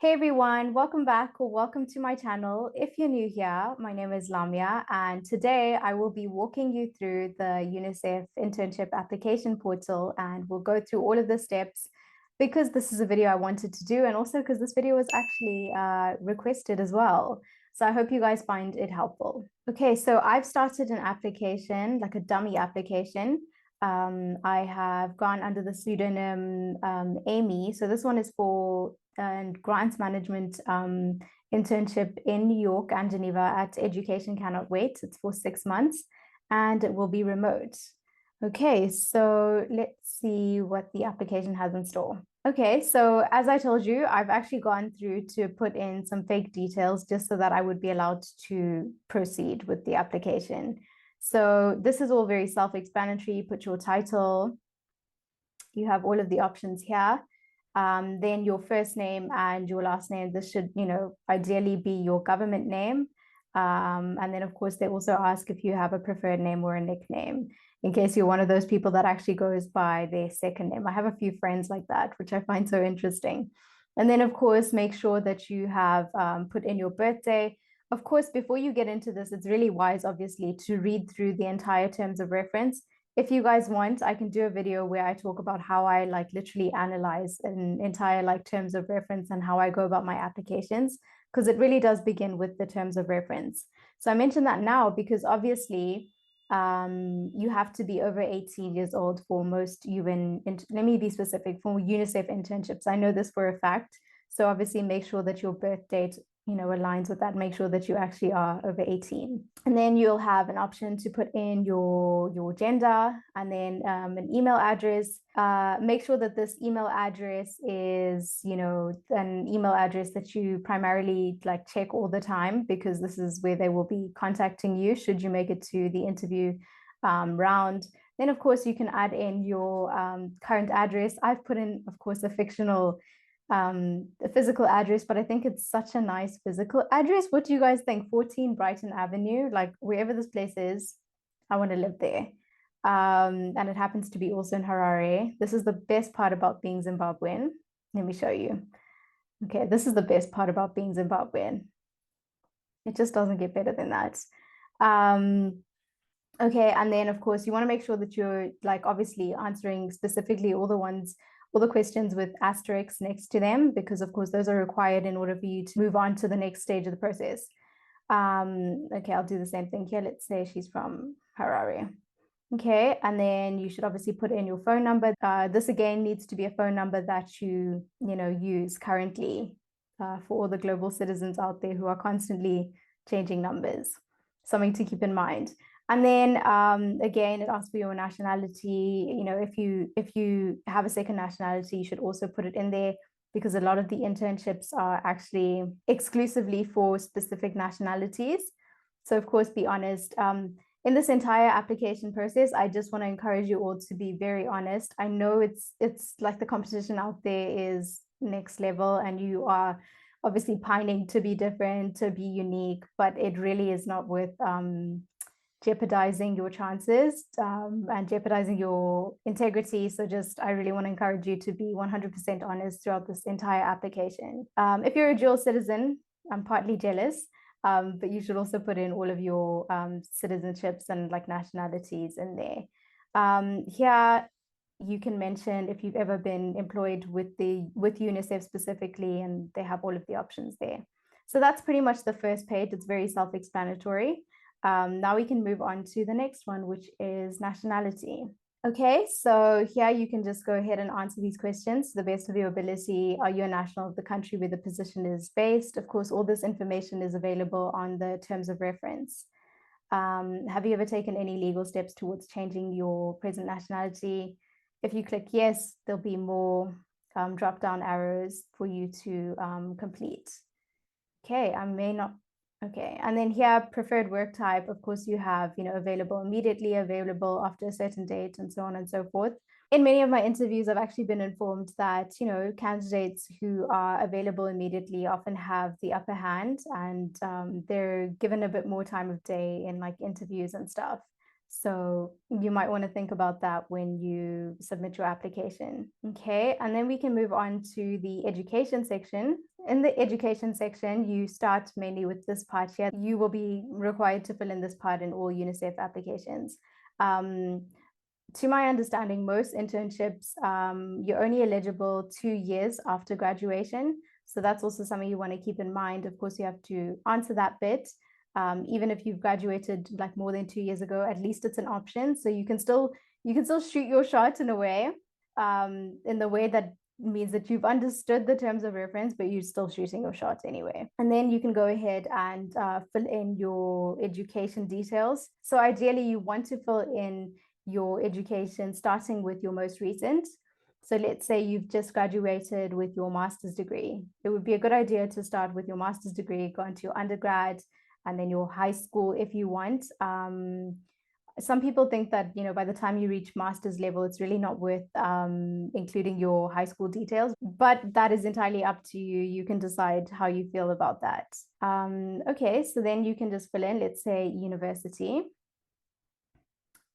Hey everyone, welcome back or welcome to my channel. If you're new here, my name is Lamia, and today I will be walking you through the UNICEF Internship Application Portal, and we'll go through all of the steps because this is a video I wanted to do, and also because this video was actually requested as well. So I hope you guys find it helpful. Okay, so I've started an application, like a dummy application. I have gone under the pseudonym Amy. So this one is for grants management internship in New York and Geneva at Education Cannot Wait. It's for 6 months and it will be remote. Okay, so let's see what the application has in store. Okay, so as I told you, I've actually gone through to put in some fake details just so that I would be allowed to proceed with the application. So this is all very self-explanatory. Put your title. You have all of the options here. Then your first name and your last name. This should, ideally be your government name. And then, of course, they also ask if you have a preferred name or a nickname, in case you're one of those people that actually goes by their second name. I have a few friends like that, which I find so interesting. And then, of course, make sure that you have put in your birthday. Of course, before you get into this, it's really wise, obviously, to read through the entire terms of reference. If you guys want, I can do a video where I talk about how I literally analyze an entire terms of reference and how I go about my applications, because it really does begin with the terms of reference. So I mention that now because obviously you have to be over 18 years old for most let me be specific, for UNICEF internships. I know this for a fact. So obviously make sure that your birth date aligns with that. Make sure that you actually are over 18. And then you'll have an option to put in your gender and then an email address. Make sure that this email address is, an email address that you primarily check all the time, because this is where they will be contacting you should you make it to the interview round. Then, of course, you can add in your current address. I've put in, of course, a fictional the physical address, but I think it's such a nice physical address. What do you guys think? 14 Brighton Avenue, wherever this place is, I want to live there. And it happens to be also in Harare. This is the best part about being Zimbabwean. Let me show you. Okay, this is the best part about being Zimbabwean. It just doesn't get better than that. Okay, and then of course you want to make sure that you're obviously answering specifically all the questions with asterisks next to them, because of course those are required in order for you to move on to the next stage of the process. Okay, I'll do the same thing here. Let's say she's from Harare. Okay, and then you should obviously put in your phone number. This again needs to be a phone number that you use currently, for all the global citizens out there who are constantly changing numbers. Something to keep in mind. And then again, it asks for your nationality. If you have a second nationality, you should also put it in there, because a lot of the internships are actually exclusively for specific nationalities. So of course, be honest. In this entire application process, I just want to encourage you all to be very honest. I know it's the competition out there is next level, and you are obviously pining to be different, to be unique, but it really is not worth jeopardizing your chances and jeopardizing your integrity. So I really want to encourage you to be 100% honest throughout this entire application. If you're a dual citizen, I'm partly jealous, but you should also put in all of your citizenships and nationalities in there. Here, you can mention if you've ever been employed with UNICEF specifically, and they have all of the options there. So that's pretty much the first page. It's very self-explanatory. Now we can move on to the next one, which is nationality. Okay, so here you can just go ahead and answer these questions to the best of your ability. Are you a national of the country where the position is based? Of course, all this information is available on the terms of reference. Have you ever taken any legal steps towards changing your present nationality? If you click yes, there'll be more drop-down arrows for you to complete. Okay, I may not. Okay, and then here, preferred work type, of course, you have, available immediately, available after a certain date, and so on and so forth. In many of my interviews, I've actually been informed that, candidates who are available immediately often have the upper hand, and they're given a bit more time of day in interviews and stuff. So you might want to think about that when you submit your application. Okay, and then we can move on to the education section. In the education section, you start mainly with this part here. You will be required to fill in this part in all UNICEF applications. To my understanding, most internships, you're only eligible 2 years after graduation. So that's also something you want to keep in mind. Of course, you have to answer that bit. Even if you've graduated like more than 2 years ago, at least it's an option. So you can still shoot your shot in a way, in the way that means that you've understood the terms of reference, but you're still shooting your shot anyway. And then you can go ahead and fill in your education details. So ideally, you want to fill in your education starting with your most recent. So let's say you've just graduated with your master's degree. It would be a good idea to start with your master's degree, go into your undergrad, and then your high school if you want. Some people think that, by the time you reach master's level, it's really not worth including your high school details, but that is entirely up to you. You can decide how you feel about that. Okay, so then you can just fill in, let's say, university.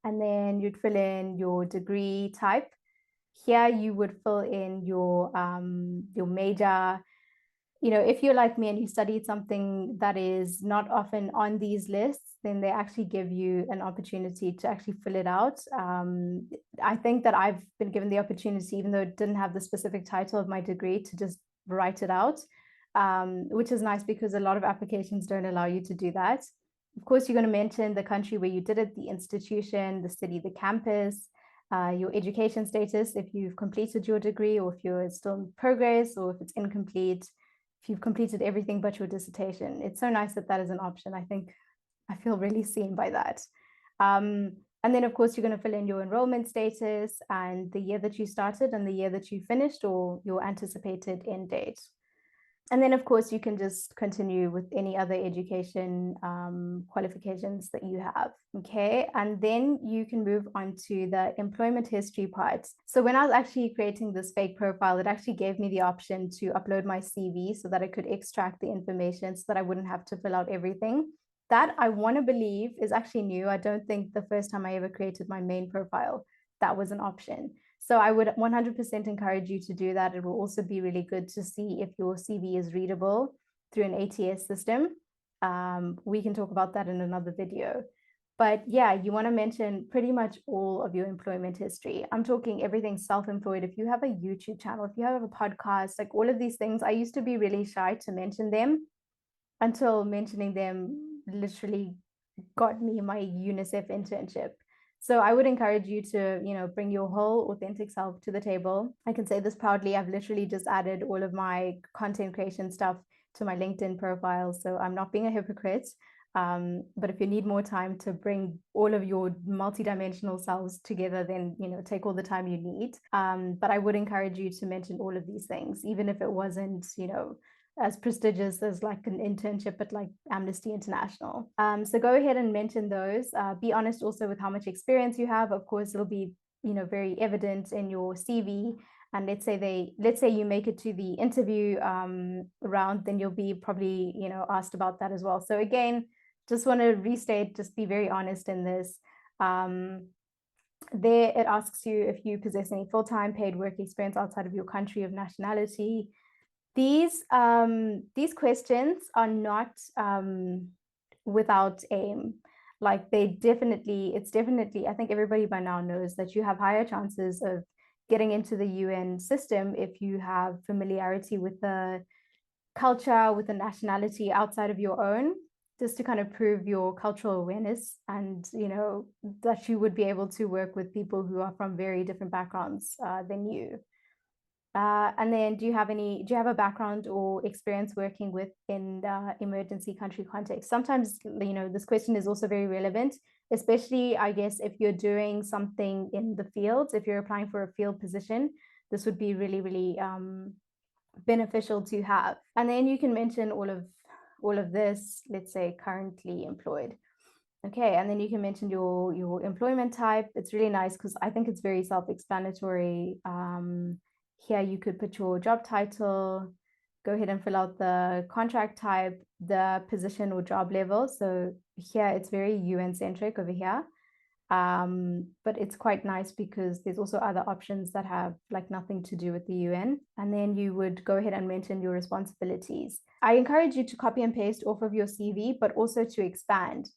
And then you'd fill in your degree type. Here you would fill in your major. If you're like me and you studied something that is not often on these lists, then they actually give you an opportunity to actually fill it out. I think that I've been given the opportunity, even though it didn't have the specific title of my degree, to just write it out, which is nice because a lot of applications don't allow you to do that. Of course, you're going to mention the country where you did it, the institution, the city, the campus, your education status, if you've completed your degree or if you're still in progress or if it's incomplete, if you've completed everything but your dissertation. It's so nice that that is an option. I feel really seen by that. And then, of course, you're going to fill in your enrollment status and the year that you started and the year that you finished or your anticipated end date. And then, of course, you can just continue with any other education qualifications that you have. Okay. And then you can move on to the employment history part. So when I was actually creating this fake profile, it actually gave me the option to upload my CV so that I could extract the information so that I wouldn't have to fill out everything. That, I want to believe, is actually new. I don't think the first time I ever created my main profile, that was an option. So I would 100% encourage you to do that. It will also be really good to see if your CV is readable through an ATS system. We can talk about that in another video. But yeah, you want to mention pretty much all of your employment history. I'm talking everything self-employed. If you have a YouTube channel, if you have a podcast, like all of these things, I used to be really shy to mention them until mentioning them literally got me my UNICEF internship. So I would encourage you to, bring your whole authentic self to the table. I can say this proudly. I've literally just added all of my content creation stuff to my LinkedIn profile. So I'm not being a hypocrite. But if you need more time to bring all of your multidimensional selves together, then, take all the time you need. But I would encourage you to mention all of these things, even if it wasn't, as prestigious as like an internship at like Amnesty International. So go ahead and mention those. Be honest also with how much experience you have. Of course, it'll be, very evident in your CV. And let's say you make it to the interview round, then you'll be probably, asked about that as well. So again, just want to restate, just be very honest in this. There it asks you if you possess any full-time paid work experience outside of your country of nationality. These questions are not without aim. Like it's definitely, I think everybody by now knows that you have higher chances of getting into the UN system if you have familiarity with the culture, with the nationality outside of your own, just to kind of prove your cultural awareness and, that you would be able to work with people who are from very different backgrounds than you. And then do you have a background or experience working within the emergency country context? Sometimes, this question is also very relevant, especially, I guess, if you're doing something in the fields, if you're applying for a field position, this would be really, really beneficial to have. And then you can mention all of this, let's say currently employed. Okay, and then you can mention your employment type. It's really nice because I think it's very self-explanatory. Here you could put your job title, go ahead and fill out the contract type, the position or job level. So here it's very UN centric over here. But it's quite nice because there's also other options that have like nothing to do with the UN. And then you would go ahead and mention your responsibilities. I encourage you to copy and paste off of your CV, but also to expand.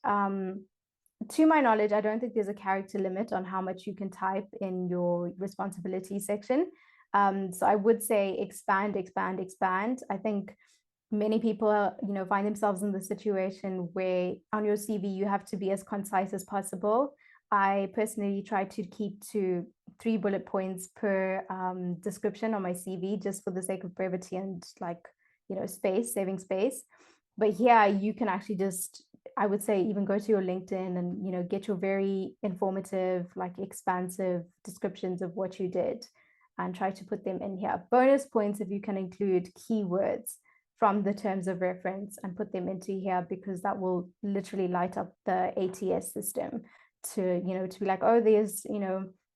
To my knowledge, I don't think there's a character limit on how much you can type in your responsibility section. So I would say expand, expand, expand. I think many people, find themselves in the situation where on your CV, you have to be as concise as possible. I personally try to keep to 3 bullet points per description on my CV, just for the sake of brevity and saving space. But here you can actually just, I would say, even go to your LinkedIn and, get your very informative, like expansive descriptions of what you did and try to put them in here. Bonus points if you can include keywords from the terms of reference and put them into here, because that will literally light up the ATS system to be like, oh, there's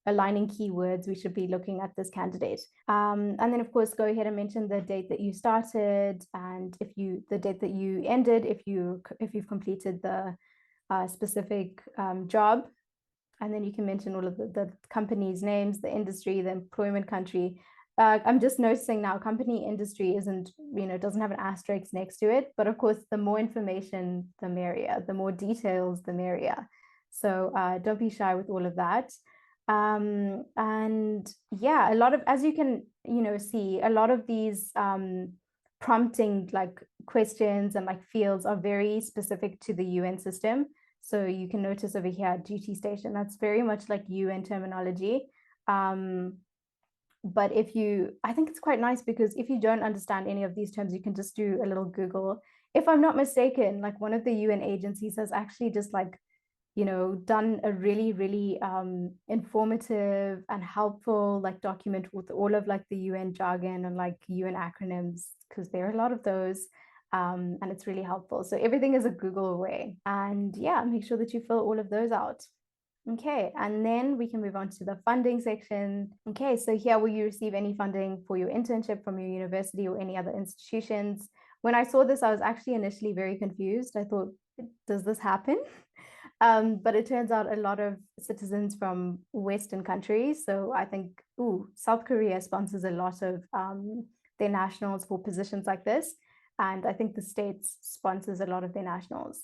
aligning keywords, we should be looking at this candidate. And then of course go ahead and mention the date that you started, and the date that you ended, if you've completed the specific job. And then you can mention all of the company's names, the industry, the employment country. I'm just noticing now company industry doesn't have an asterisk next to it, but of course the more information the merrier, the more details the merrier. So don't be shy with all of that. And yeah, a lot of, as you can see, a lot of these prompting like questions and like fields are very specific to the UN system. So you can notice over here, duty station, that's very much like UN terminology. But I think it's quite nice, because if you don't understand any of these terms, you can just do a little Google. If I'm not mistaken, like one of the UN agencies has actually just like, done a really, really informative and helpful like document with all of like the UN jargon and like UN acronyms, because there are a lot of those. And it's really helpful. So everything is a Google away. And yeah, make sure that you fill all of those out. Okay, and then we can move on to the funding section. Okay, so here, will you receive any funding for your internship from your university or any other institutions? When I saw this, I was actually initially very confused. I thought, does this happen? But it turns out a lot of citizens from Western countries. So I think, South Korea sponsors a lot of their nationals for positions like this. And I think the States sponsors a lot of their nationals.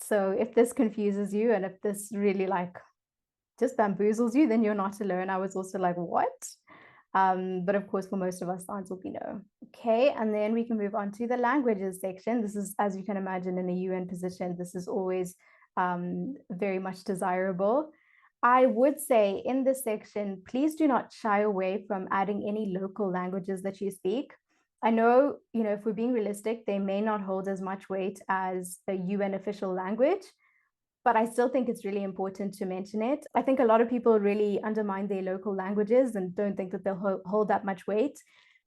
So if this confuses you and if this really like just bamboozles you, then you're not alone. I was also like, what? But of course, for most of us, the answer will be no. Okay, and then we can move on to the languages section. This is, as you can imagine, in a UN position, this is always very much desirable. I would say in this section, please do not shy away from adding any local languages that you speak. I know, if we're being realistic, they may not hold as much weight as a UN official language, but I still think it's really important to mention it. I think a lot of people really undermine their local languages and don't think that they'll hold that much weight.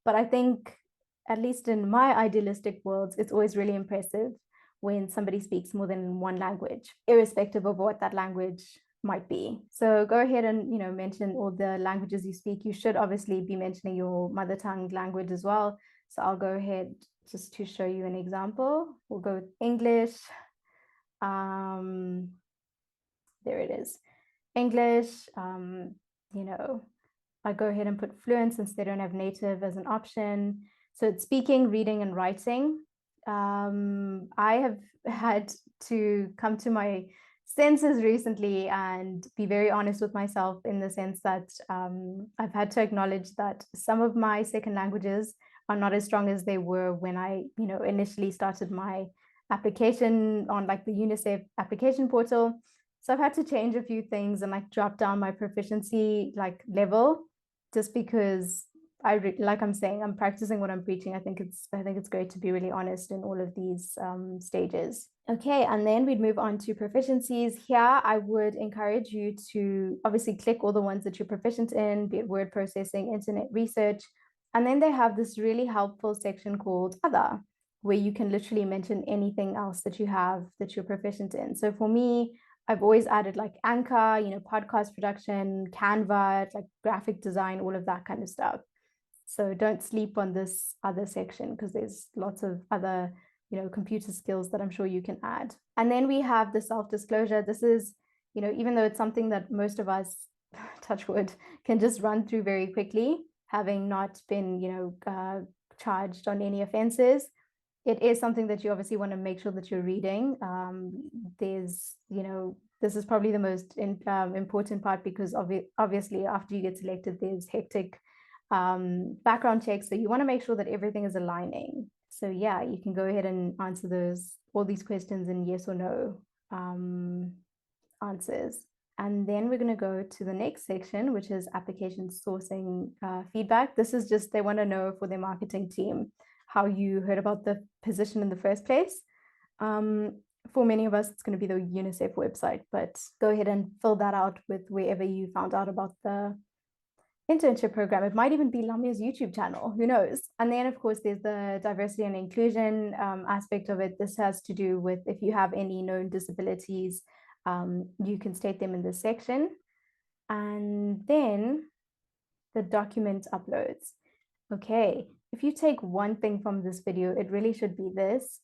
But I think, at least in my idealistic worlds, it's always really impressive when somebody speaks more than one language, irrespective of what that language might be. So go ahead and mention all the languages you speak. You should obviously be mentioning your mother tongue language as well. So I'll go ahead just to show you an example. We'll go with English. There it is. English, I go ahead and put fluent since they don't have native as an option. So it's speaking, reading, and writing. I have had to come to my senses recently and be very honest with myself, in the sense that I've had to acknowledge that some of my second languages are not as strong as they were when I, initially started my application on like the UNICEF application portal. So I've had to change a few things and like drop down my proficiency like level, just because like I'm saying, I'm practicing what I'm preaching. I think it's great to be really honest in all of these stages. Okay, and then we'd move on to proficiencies. Here, I would encourage you to obviously click all the ones that you're proficient in, be it word processing, internet research. And then they have this really helpful section called Other, where you can literally mention anything else that you have that you're proficient in. So for me, I've always added like Anchor, podcast production, Canva, like graphic design, all of that kind of stuff. So don't sleep on this other section, because there's lots of other, computer skills that I'm sure you can add. And then we have the self-disclosure. This is, even though it's something that most of us, touch wood, can just run through very quickly, having not been, charged on any offenses, it is something that you obviously want to make sure that you're reading. This is probably the most important part, because obviously after you get selected, there's hectic background checks. So you want to make sure that everything is aligning. So yeah, you can go ahead and answer all these questions in yes or no answers. And then we're going to go to the next section, which is application sourcing feedback. This is just, they want to know for their marketing team how you heard about the position in the first place. For many of us, it's going to be the UNICEF website, but go ahead and fill that out with wherever you found out about the internship program. It might even be Lamia's YouTube channel, who knows? And then, of course, there's the diversity and inclusion aspect of it. This has to do with if you have any known disabilities, you can state them in this section. And then the document uploads. Okay, if you take one thing from this video, it really should be this.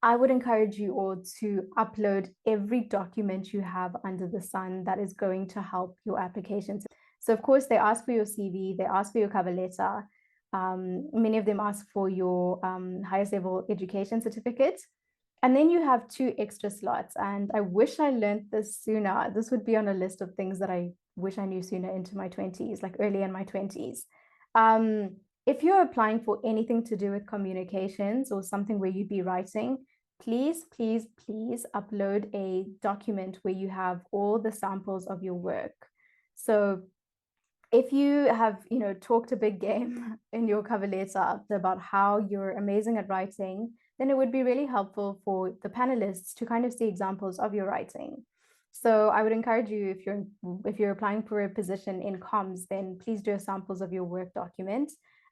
I would encourage you all to upload every document you have under the sun that is going to help your applications. So of course, they ask for your CV, they ask for your cover letter. Many of them ask for your highest level education certificate. And then you have 2 extra slots. And I wish I learned this sooner. This would be on a list of things that I wish I knew sooner into my 20s, like early in my 20s. If you're applying for anything to do with communications or something where you'd be writing, please, please, please upload a document where you have all the samples of your work. So if you have, talked a big game in your cover letter about how you're amazing at writing, then it would be really helpful for the panelists to kind of see examples of your writing. So I would encourage you, if you're applying for a position in comms, then please do samples of your work document.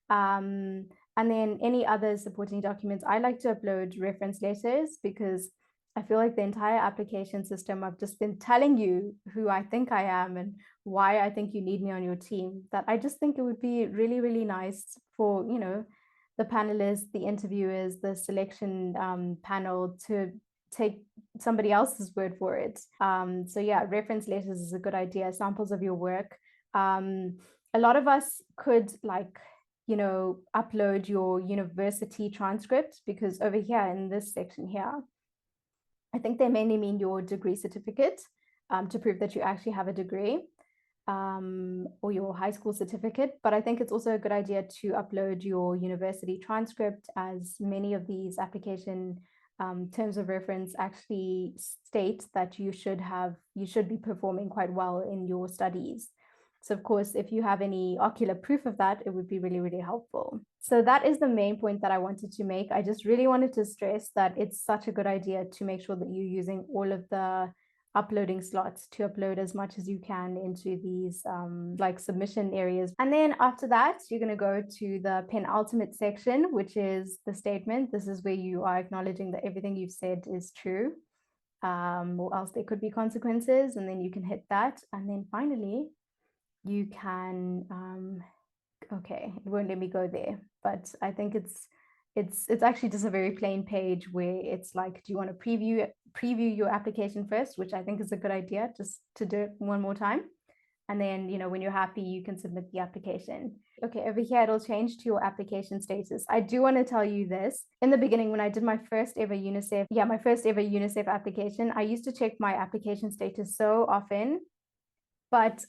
And then any other supporting documents. I like to upload reference letters because I feel like the entire application system, I've just been telling you who I think I am and why I think you need me on your team, that I just think it would be really, really nice for, the panelists, the interviewers, the selection panel to take somebody else's word for it. So yeah, reference letters is a good idea, samples of your work. A lot of us could upload your university transcript, because over here in this section here, I think they mainly mean your degree certificate to prove that you actually have a degree, or your high school certificate. But I think it's also a good idea to upload your university transcript, as many of these application terms of reference actually state that you should be performing quite well in your studies. So of course, if you have any ocular proof of that, it would be really, really helpful. So that is the main point that I wanted to make. I just really wanted to stress that it's such a good idea to make sure that you're using all of the uploading slots to upload as much as you can into these submission areas. And then after that, you're going to go to the penultimate section, which is the statement. This is where you are acknowledging that everything you've said is true, or else there could be consequences. And then you can hit that. And then finally, you can, okay, it won't let me go there, but I think it's actually just a very plain page where it's like, do you want to preview your application first, which I think is a good idea, just to do it one more time. And then, when you're happy, you can submit the application. Okay, over here, it'll change to your application status. I do want to tell you this. In the beginning, when I did my first ever UNICEF application, I used to check my application status so often, but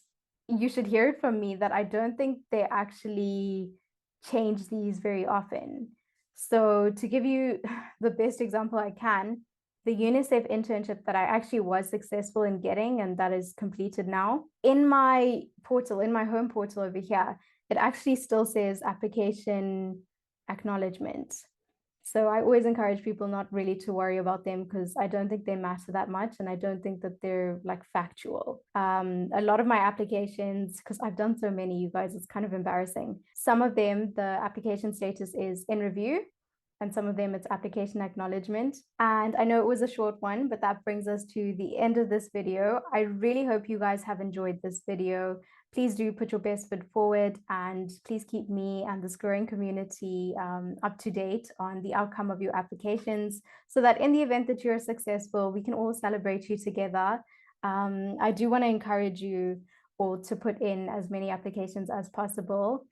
you should hear it from me that I don't think they actually change these very often. So to give you the best example I can, the UNICEF internship that I actually was successful in getting, and that is completed now, in my portal, in my home portal over here, it actually still says application acknowledgement. So I always encourage people not really to worry about them, because I don't think they matter that much, and I don't think that they're factual. A lot of my applications, because I've done so many, you guys, it's kind of embarrassing. Some of them, the application status is in review, and some of them it's application acknowledgement. And I know it was a short one, but that brings us to the end of this video. I really hope you guys have enjoyed this video. please do put your best foot forward, and please keep me and this growing community up to date on the outcome of your applications, so that in the event that you're successful, we can all celebrate you together. I do want to encourage you all to put in as many applications as possible.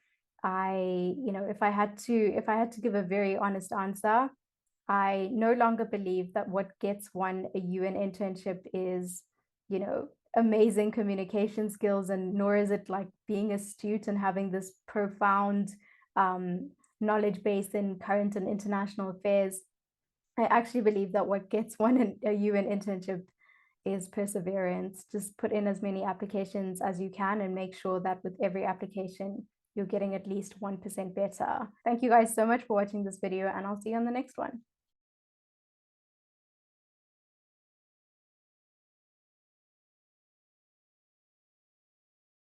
If I had to give a very honest answer, I no longer believe that what gets one a UN internship is, amazing communication skills, and nor is it like being astute and having this profound knowledge base in current and international affairs. I actually believe that what gets one a UN internship is perseverance. Just put in as many applications as you can and make sure that with every application, you're getting at least 1% better. Thank you guys so much for watching this video, and I'll see you on the next one.